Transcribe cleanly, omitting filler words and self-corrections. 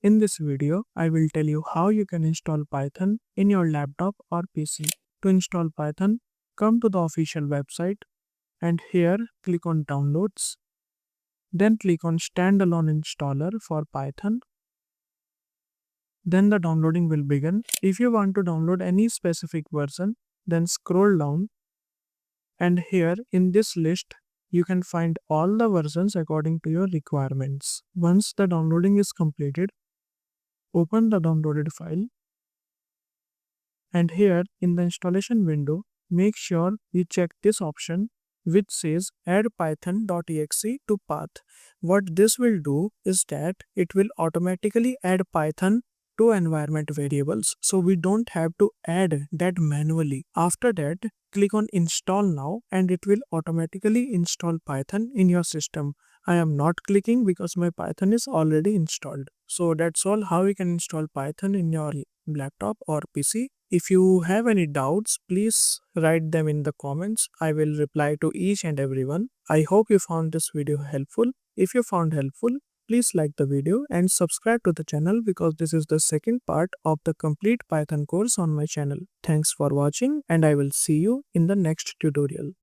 In this video, I will tell you how you can install Python in your laptop or PC. To install Python, come to the official website and here click on Downloads. Then click on Standalone Installer for Python. Then the downloading will begin. If you want to download any specific version, then scroll down and here in this list you can find all the versions according to your requirements. Once the downloading is completed, open the downloaded file and here in the installation window, make sure you check this option which says add python.exe to path. What this will do is that it will automatically add Python to environment variables, so we don't have to add that manually. After that, click on install now and it will automatically install Python in your system. I am not clicking because my Python is already installed. So that's all how you can install Python in your laptop or PC. If you have any doubts, please write them in the comments. I will reply to each and every one. I hope you found this video helpful. If you found helpful, please like the video and subscribe to the channel because this is the second part of the complete Python course on my channel. Thanks for watching and I will see you in the next tutorial.